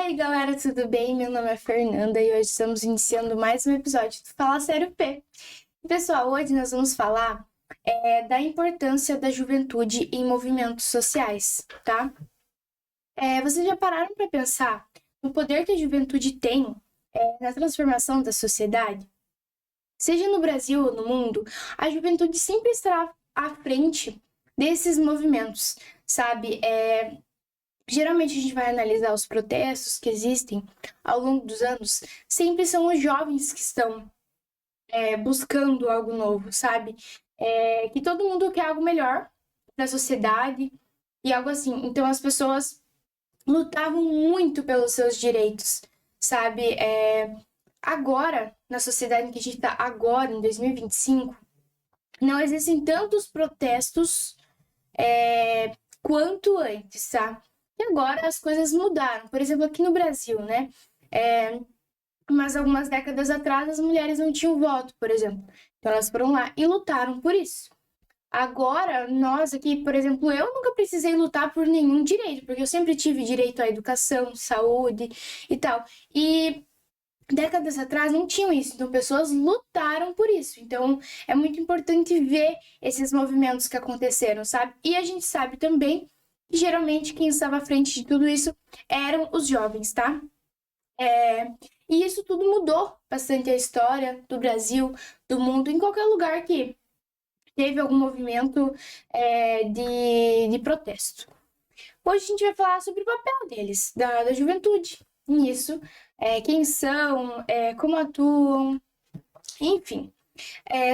aí, galera, tudo bem? Meu nome é Fernanda e hoje estamos iniciando mais um episódio do Fala Sério P. Pessoal, hoje nós vamos falar da importância da juventude em movimentos sociais, tá? Vocês já pararam para pensar no poder que a juventude tem na transformação da sociedade? Seja no Brasil ou no mundo, a juventude sempre estará à frente desses movimentos, sabe? Geralmente a gente vai analisar os protestos que existem ao longo dos anos, sempre são os jovens que estão buscando algo novo, sabe? Que todo mundo quer algo melhor para a sociedade e algo assim. Então as pessoas lutavam muito pelos seus direitos, sabe? Agora, na sociedade em que a gente está agora, em 2025, não existem tantos protestos quanto antes, tá? E agora as coisas mudaram. Por exemplo, aqui no Brasil, né? Mas algumas décadas atrás as mulheres não tinham voto, por exemplo. Então elas foram lá e lutaram por isso. Agora, nós aqui, por exemplo, eu nunca precisei lutar por nenhum direito, porque eu sempre tive direito à educação, saúde e tal. E décadas atrás não tinham isso, então pessoas lutaram por isso. Então é muito importante ver esses movimentos que aconteceram, sabe? E a gente sabe também que geralmente quem estava à frente de tudo isso eram os jovens, tá? E isso tudo mudou bastante a história do Brasil, do mundo, em qualquer lugar que teve algum movimento de protesto. Hoje a gente vai falar sobre o papel deles, da juventude, nisso, quem são, como atuam, enfim.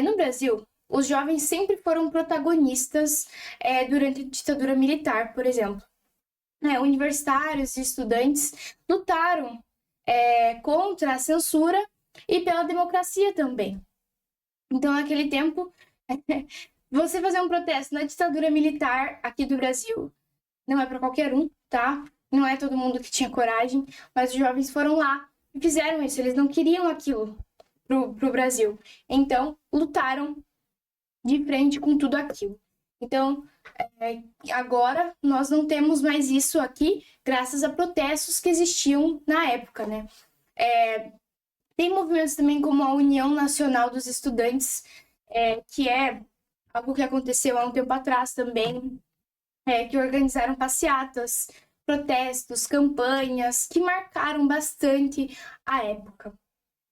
No Brasil, os jovens sempre foram protagonistas durante a ditadura militar, por exemplo. Universitários e estudantes lutaram contra a censura e pela democracia também. Então, naquele tempo, você fazer um protesto na ditadura militar aqui do Brasil não é para qualquer um, tá? Não é todo mundo que tinha coragem, mas os jovens foram lá e fizeram isso. Eles não queriam aquilo pro Brasil. Então, lutaram de frente com tudo aquilo. Então, agora nós não temos mais isso aqui, graças a protestos que existiam na época, né? Tem movimentos também como a União Nacional dos Estudantes, que é algo que aconteceu há um tempo atrás também, que organizaram passeatas, protestos, campanhas, que marcaram bastante a época.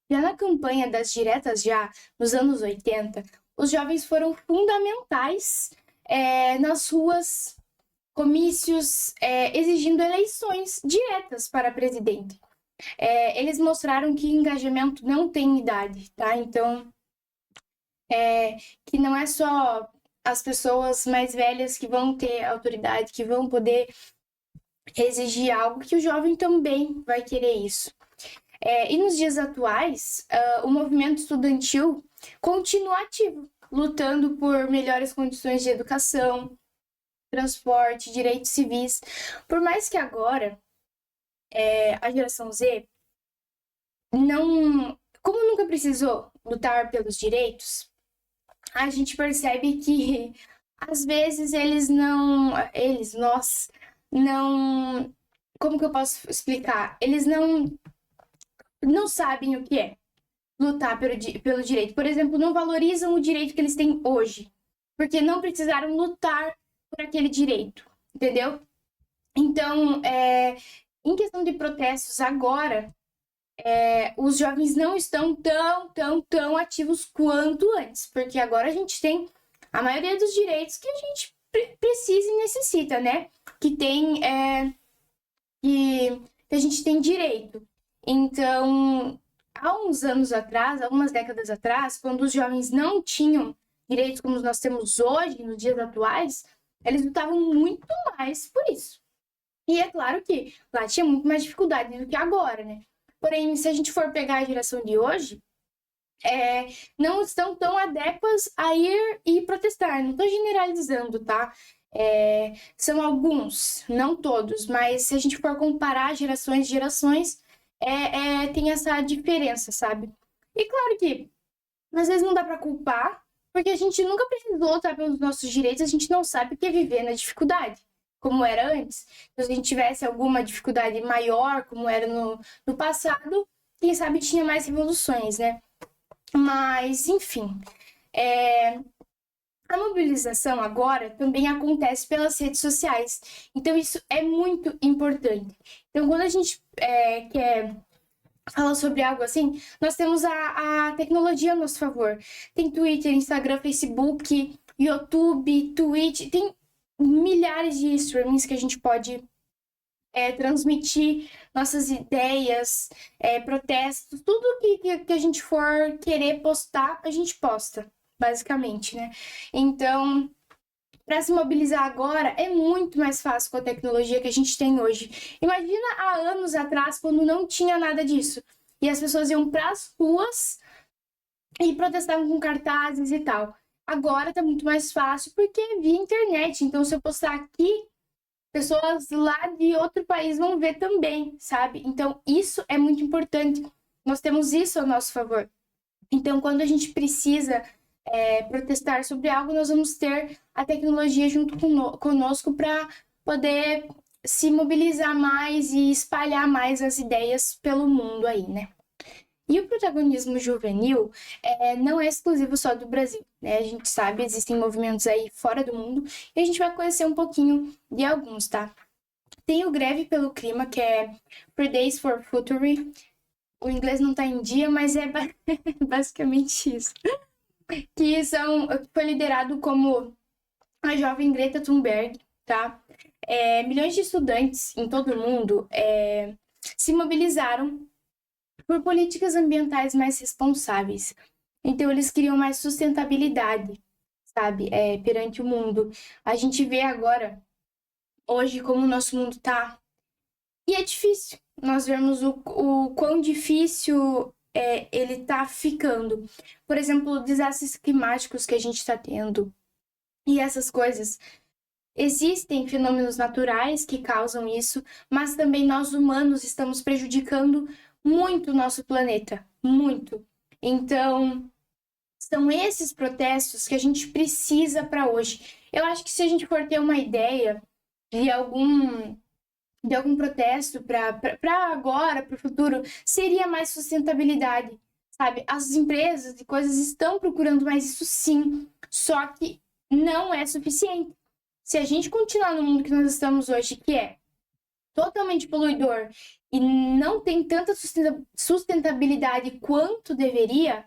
Já na campanha das diretas, já nos anos 80, os jovens foram fundamentais nas ruas, comícios, exigindo eleições diretas para presidente. Eles mostraram que engajamento não tem idade, tá? Então, que não é só as pessoas mais velhas que vão ter autoridade, que vão poder exigir algo, que o jovem também vai querer isso. E nos dias atuais, o movimento estudantil continua ativo, lutando por melhores condições de educação, transporte, direitos civis. Por mais que agora a geração Z como nunca precisou lutar pelos direitos, a gente percebe que às vezes nós não, como que eu posso explicar? Eles não sabem o que é lutar pelo direito. Por exemplo, não valorizam o direito que eles têm hoje, porque não precisaram lutar por aquele direito, entendeu? Então, em questão de protestos agora, os jovens não estão tão ativos quanto antes, porque agora a gente tem a maioria dos direitos que a gente precisa e necessita, né? Que a gente tem direito. Então, há uns anos atrás, algumas décadas atrás, quando os jovens não tinham direitos como nós temos hoje, nos dias atuais, eles lutavam muito mais por isso. E é claro que lá tinha muito mais dificuldade do que agora, né? Porém, se a gente for pegar a geração de hoje, não estão tão adequas a ir e protestar. Não estou generalizando, tá? São alguns, não todos, mas se a gente for comparar gerações, tem essa diferença, sabe? E claro que às vezes não dá para culpar, porque a gente nunca precisou lutar pelos nossos direitos, a gente não sabe o que é viver na dificuldade. como era antes. Então, se a gente tivesse alguma dificuldade maior, como era no passado, quem sabe tinha mais revoluções, né? Mas, enfim, a mobilização agora também acontece pelas redes sociais. Então, isso é muito importante. Então, quando a gente quer falar sobre algo assim, nós temos a tecnologia a nosso favor. Tem Twitter, Instagram, Facebook, YouTube, Twitch, tem milhares de streamings que a gente pode transmitir nossas ideias, protestos, tudo que a gente for querer postar, a gente posta, basicamente, né? Então, para se mobilizar agora é muito mais fácil com a tecnologia que a gente tem hoje. Imagina há anos atrás, quando não tinha nada disso. E as pessoas iam para as ruas e protestavam com cartazes e tal. Agora tá muito mais fácil porque é via internet. Então, se eu postar aqui, pessoas lá de outro país vão ver também, sabe? Então, isso é muito importante. Nós temos isso a nosso favor. Então, quando a gente precisa protestar sobre algo, nós vamos ter a tecnologia junto conosco para poder se mobilizar mais e espalhar mais as ideias pelo mundo aí, né? E o protagonismo juvenil não é exclusivo só do Brasil, né? A gente sabe, existem movimentos aí fora do mundo e a gente vai conhecer um pouquinho de alguns, tá? Tem o Greve pelo Clima, que é Fridays for Future. O inglês não tá em dia, mas é basicamente isso. Que foi liderado como a jovem Greta Thunberg, tá? Milhões de estudantes em todo o mundo se mobilizaram por políticas ambientais mais responsáveis. Então, eles queriam mais sustentabilidade, sabe, perante o mundo. A gente vê agora, hoje, como o nosso mundo tá. E é difícil nós vemos o quão difícil ele tá ficando. Por exemplo, desastres climáticos que a gente tá tendo. E essas coisas. Existem fenômenos naturais que causam isso, mas também nós humanos estamos prejudicando muito o nosso planeta, muito. Então, são esses protestos que a gente precisa para hoje. Eu acho que se a gente for ter uma ideia de algum protesto para agora, para o futuro, seria mais sustentabilidade, sabe? As empresas e coisas estão procurando mais isso sim, só que não é suficiente. Se a gente continuar no mundo que nós estamos hoje, que é totalmente poluidor e não tem tanta sustentabilidade quanto deveria,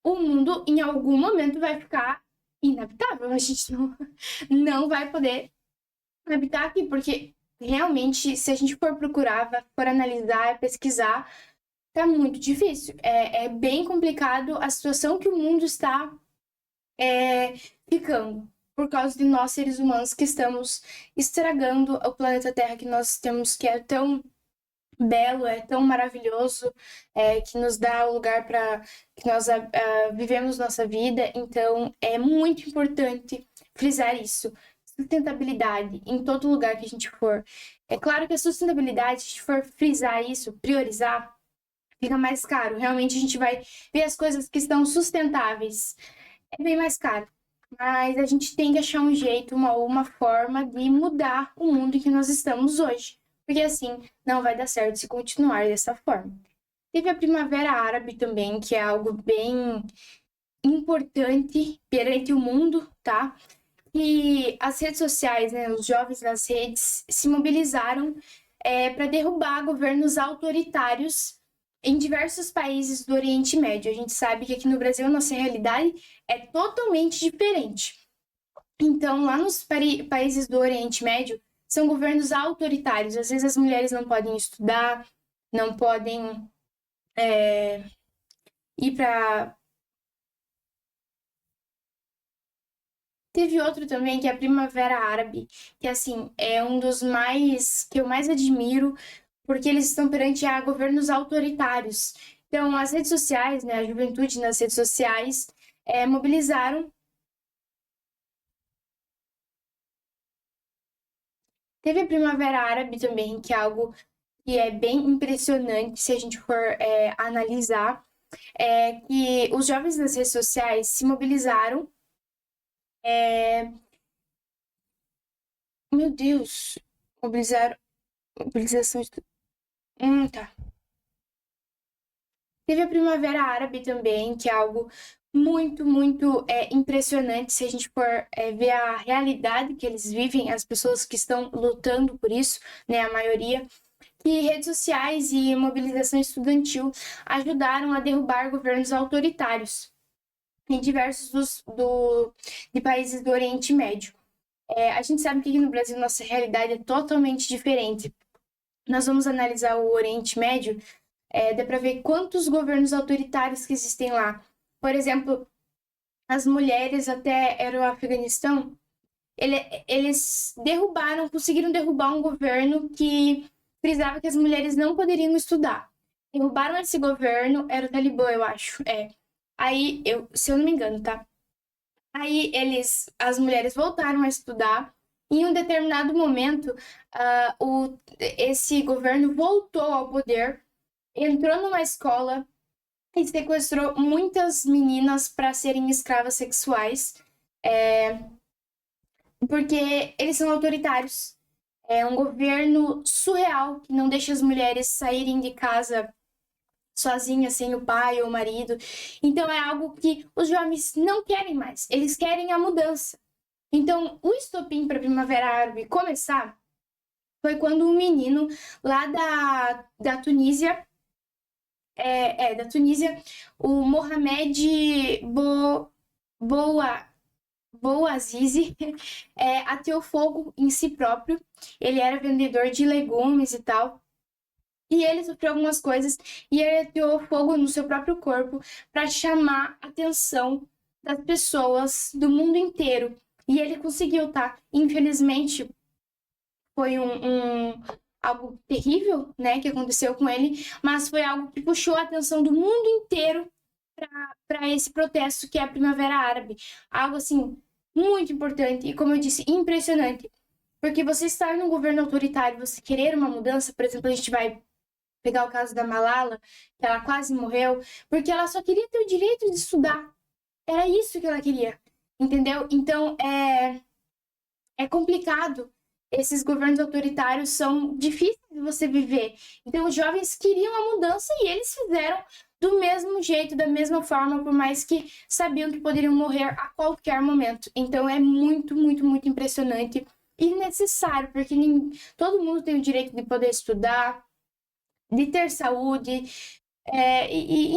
o mundo em algum momento vai ficar inabitável. A gente não vai poder habitar aqui, porque realmente, se a gente for procurar, for analisar, pesquisar, tá muito difícil. É bem complicado a situação que o mundo está ficando por causa de nós, seres humanos, que estamos estragando o planeta Terra que nós temos, que é tão belo, é tão maravilhoso, que nos dá o lugar para que nós vivemos nossa vida. Então, é muito importante frisar isso. Sustentabilidade em todo lugar que a gente for. É claro que a sustentabilidade, se a gente for frisar isso, priorizar, fica mais caro. Realmente a gente vai ver as coisas que estão sustentáveis. É bem mais caro. Mas a gente tem que achar um jeito, uma forma de mudar o mundo em que nós estamos hoje. Porque assim, não vai dar certo se continuar dessa forma. Teve a Primavera Árabe também, que é algo bem importante perante o mundo, tá? E as redes sociais, né, os jovens nas redes se mobilizaram para derrubar governos autoritários em diversos países do Oriente Médio. A gente sabe que aqui no Brasil a nossa realidade é totalmente diferente. Então, lá nos países do Oriente Médio, são governos autoritários. Às vezes as mulheres não podem estudar, não podem ir para... Teve outro também, que é a Primavera Árabe, que assim, é um dos que eu mais admiro, porque eles estão perante a governos autoritários. Então, as redes sociais, né, a juventude nas redes sociais, mobilizaram. Teve a Primavera Árabe também, que é algo que é bem impressionante se a gente for analisar, que os jovens nas redes sociais se mobilizaram meu Deus. Mobilização. Tá. Teve a Primavera Árabe também, que é algo muito, muito impressionante se a gente for ver a realidade que eles vivem, as pessoas que estão lutando por isso, né, a maioria, que redes sociais e mobilização estudantil ajudaram a derrubar governos autoritários em diversos de países do Oriente Médio. A gente sabe que aqui no Brasil nossa realidade é totalmente diferente. Nós vamos analisar o Oriente Médio, dá para ver quantos governos autoritários que existem lá. Por exemplo, as mulheres até era o Afeganistão, eles conseguiram derrubar um governo que frisava que as mulheres não poderiam estudar. Derrubaram esse governo, era o Talibã, eu acho. Aí, se eu não me engano, tá? Aí as mulheres voltaram a estudar. E em um determinado momento, esse governo voltou ao poder, entrou numa escola e sequestrou muitas meninas para serem escravas sexuais, porque eles são autoritários. É um governo surreal que não deixa as mulheres saírem de casa sozinhas, sem o pai ou o marido. Então é algo que os jovens não querem mais. Eles querem a mudança. Então, o estopim para a Primavera Árabe começar foi quando um menino lá da Tunísia, da Tunísia, o Mohamed Bouazizi, ateou fogo em si próprio. Ele era vendedor de legumes e tal. E ele sofreu algumas coisas e ele ateou fogo no seu próprio corpo para chamar a atenção das pessoas do mundo inteiro. E ele conseguiu, tá? Infelizmente, foi algo terrível, né, que aconteceu com ele, mas foi algo que puxou a atenção do mundo inteiro para esse protesto que é a Primavera Árabe. Algo, assim, muito importante e, como eu disse, impressionante. Porque você estar num governo autoritário, você querer uma mudança, por exemplo, a gente vai pegar o caso da Malala, que ela quase morreu, porque ela só queria ter o direito de estudar. Era isso que ela queria, entendeu? Então, é complicado. Esses governos autoritários são difíceis de você viver. Então, os jovens queriam a mudança e eles fizeram do mesmo jeito, da mesma forma, por mais que sabiam que poderiam morrer a qualquer momento. Então, é muito, muito, muito impressionante e necessário, porque todo mundo tem o direito de poder estudar, de ter saúde,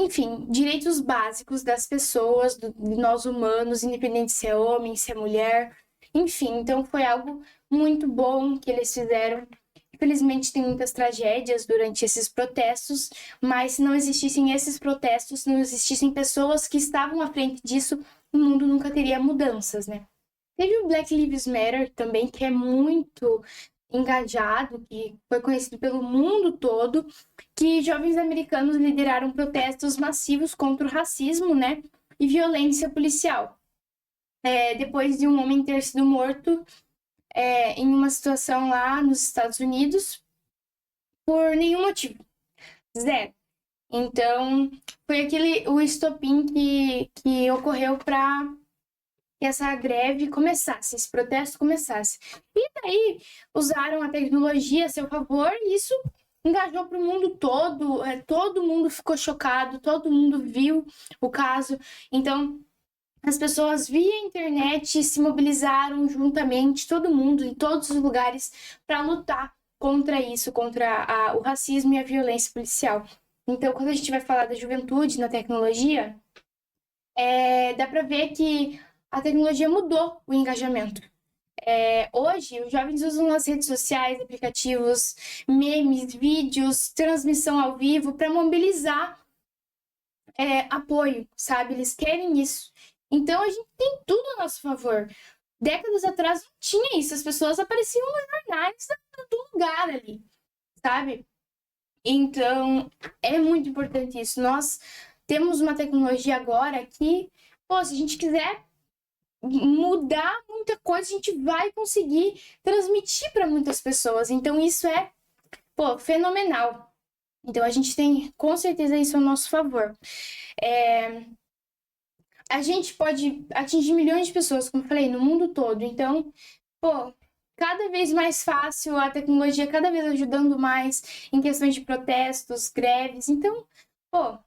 enfim, direitos básicos das pessoas, de nós humanos, independente se é homem, se é mulher, enfim. Então foi algo muito bom que eles fizeram. Infelizmente tem muitas tragédias durante esses protestos, mas se não existissem esses protestos, se não existissem pessoas que estavam à frente disso, o mundo nunca teria mudanças, né? Teve o Black Lives Matter também, que é muito engajado, que foi conhecido pelo mundo todo, que jovens americanos lideraram protestos massivos contra o racismo, né, e violência policial. Depois de um homem ter sido morto em uma situação lá nos Estados Unidos por nenhum motivo. Zero. Então, foi o estopim que ocorreu para que essa greve começasse, esse protesto começasse. E daí usaram a tecnologia a seu favor e isso engajou para o mundo todo, todo mundo ficou chocado, todo mundo viu o caso. Então, as pessoas via internet se mobilizaram juntamente, todo mundo, em todos os lugares, para lutar contra isso, contra o racismo e a violência policial. Então, quando a gente vai falar da juventude na tecnologia, dá para ver que a tecnologia mudou o engajamento. Hoje, os jovens usam as redes sociais, aplicativos, memes, vídeos, transmissão ao vivo para mobilizar apoio, sabe? Eles querem isso. Então, a gente tem tudo a nosso favor. Décadas atrás não tinha isso, as pessoas apareciam nos jornais do lugar ali, sabe? Então, é muito importante isso. Nós temos uma tecnologia agora que, se a gente quiser mudar muita coisa, a gente vai conseguir transmitir para muitas pessoas. Então, isso é, fenomenal. Então, a gente tem, com certeza, isso a nosso favor. A gente pode atingir milhões de pessoas, como eu falei, no mundo todo. Então, cada vez mais fácil, a tecnologia cada vez ajudando mais em questões de protestos, greves. Então, pô,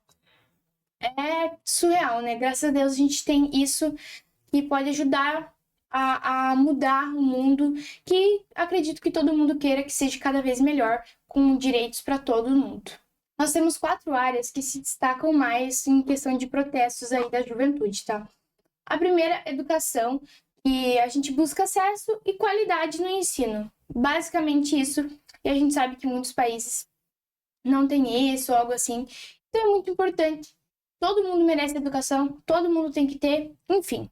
é surreal, né? Graças a Deus a gente tem isso que pode ajudar a mudar o mundo, que acredito que todo mundo queira que seja cada vez melhor, com direitos para todo mundo. Nós temos 4 áreas que se destacam mais em questão de protestos aí da juventude, tá? A primeira, educação, que a gente busca acesso e qualidade no ensino. Basicamente isso, e a gente sabe que muitos países não têm isso ou algo assim. Então é muito importante. Todo mundo merece educação, todo mundo tem que ter, enfim.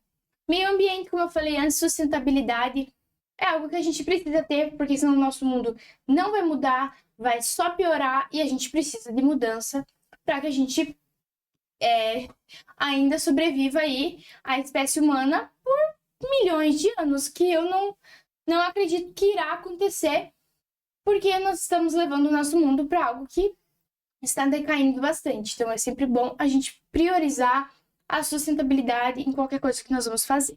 Meio ambiente, como eu falei antes, sustentabilidade é algo que a gente precisa ter, porque senão o nosso mundo não vai mudar, vai só piorar e a gente precisa de mudança para que a gente ainda sobreviva aí a espécie humana por milhões de anos, que eu não acredito que irá acontecer, porque nós estamos levando o nosso mundo para algo que está decaindo bastante. Então é sempre bom a gente priorizar a sustentabilidade em qualquer coisa que nós vamos fazer.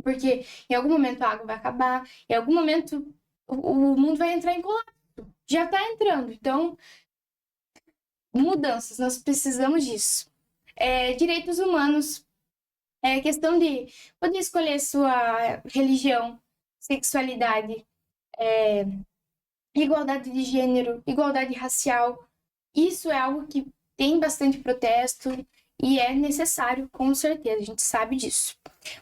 Porque em algum momento a água vai acabar, em algum momento o mundo vai entrar em colapso. Já está entrando. Então, mudanças, nós precisamos disso. Direitos humanos, questão de poder escolher sua religião, sexualidade, igualdade de gênero, igualdade racial. Isso é algo que tem bastante protesto e é necessário, com certeza, a gente sabe disso.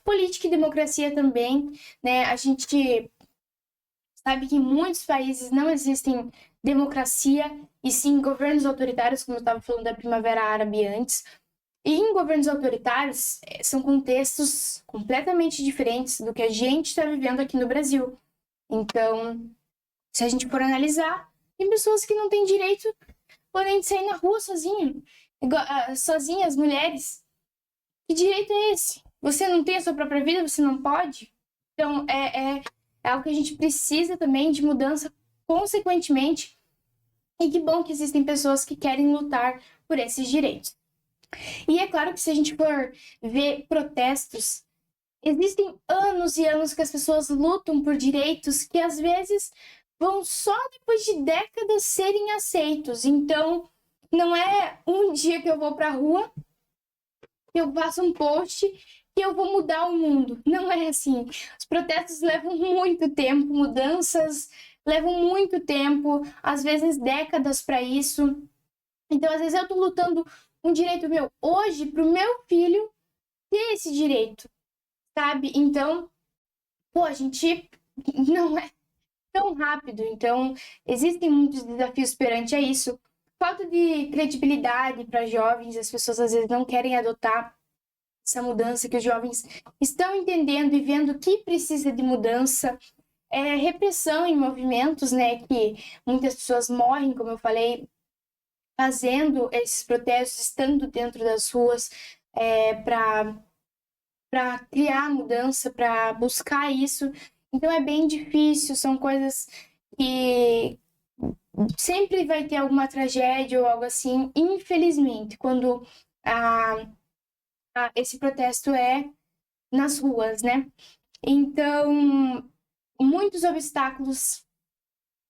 Política e democracia também, né? A gente sabe que em muitos países não existem democracia e sim governos autoritários, como eu estava falando da Primavera Árabe antes. E em governos autoritários, são contextos completamente diferentes do que a gente está vivendo aqui no Brasil. Então, se a gente for analisar, tem pessoas que não têm direito, podem sair na rua sozinhas, mulheres. Que direito é esse? Você não tem a sua própria vida, você não pode? Então, é algo que a gente precisa também de mudança, consequentemente. E que bom que existem pessoas que querem lutar por esses direitos. E é claro que se a gente for ver protestos, existem anos e anos que as pessoas lutam por direitos que às vezes vão só depois de décadas serem aceitos. Então, não é um dia que eu vou pra rua, que eu faço um post, que eu vou mudar o mundo. Não é assim. Os protestos levam muito tempo, mudanças levam muito tempo, às vezes décadas para isso. Então, às vezes eu tô lutando um direito meu hoje pro meu filho ter esse direito, sabe? Então, pô, a gente não é tão rápido. Então, existem muitos desafios perante a isso. Falta de credibilidade para jovens, as pessoas às vezes não querem adotar essa mudança que os jovens estão entendendo e vendo que precisa de mudança. Repressão em movimentos, né, que muitas pessoas morrem, como eu falei, fazendo esses protestos, estando dentro das ruas, para criar mudança, para buscar isso. Então é bem difícil, são coisas que sempre vai ter alguma tragédia ou algo assim, infelizmente, quando esse protesto é nas ruas, né? Então, muitos obstáculos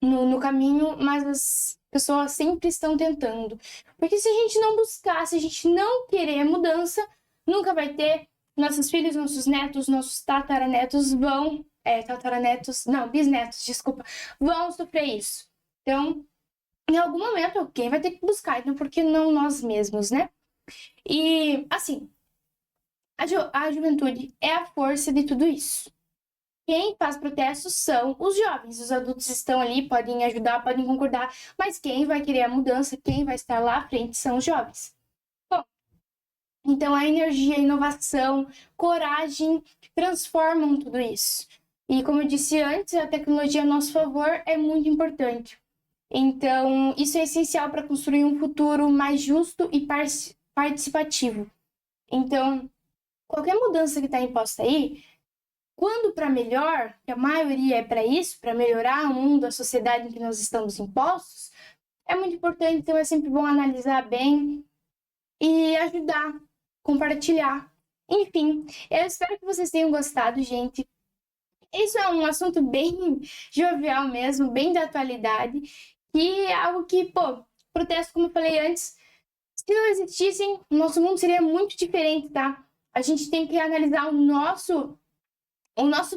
no caminho, mas as pessoas sempre estão tentando. Porque se a gente não buscar, se a gente não querer mudança, nunca vai ter. Nossos filhos, nossos netos, nossos tataranetos vão... bisnetos, desculpa, vão sofrer isso. Então, em algum momento, alguém vai ter que buscar, então por que não nós mesmos, né? E, assim, a juventude é a força de tudo isso. Quem faz protestos são os jovens. Os adultos estão ali, podem ajudar, podem concordar, mas quem vai querer a mudança, quem vai estar lá à frente são os jovens. Bom, então a energia, a inovação, coragem transformam tudo isso. E como eu disse antes, a tecnologia a nosso favor é muito importante. Então, isso é essencial para construir um futuro mais justo e participativo. Então, qualquer mudança que está imposta aí, quando para melhor, que a maioria é para isso, para melhorar o mundo, a sociedade em que nós estamos impostos, é muito importante, então é sempre bom analisar bem e ajudar, compartilhar. Enfim, eu espero que vocês tenham gostado, gente. isso é um assunto bem jovial mesmo, bem da atualidade, que é algo que, pô, protesto, como eu falei antes, se não existissem, o nosso mundo seria muito diferente, tá? A gente tem que analisar o nosso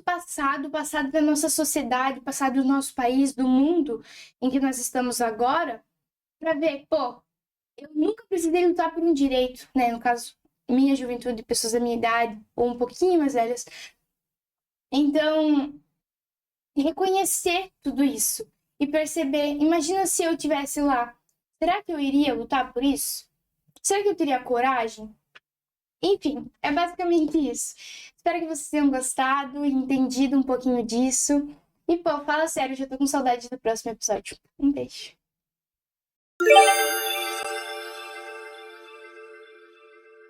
passado, o passado da nossa sociedade, o passado do nosso país, do mundo em que nós estamos agora, para ver, pô, eu nunca precisei lutar por um direito, né? No caso, minha juventude, pessoas da minha idade, ou um pouquinho mais velhas. Então, reconhecer tudo isso e perceber, imagina se eu tivesse lá, será que eu iria lutar por isso? Será que eu teria coragem? Enfim, é basicamente isso. Espero que vocês tenham gostado e entendido um pouquinho disso. E, pô, fala sério, já tô com saudade do próximo episódio. Um beijo.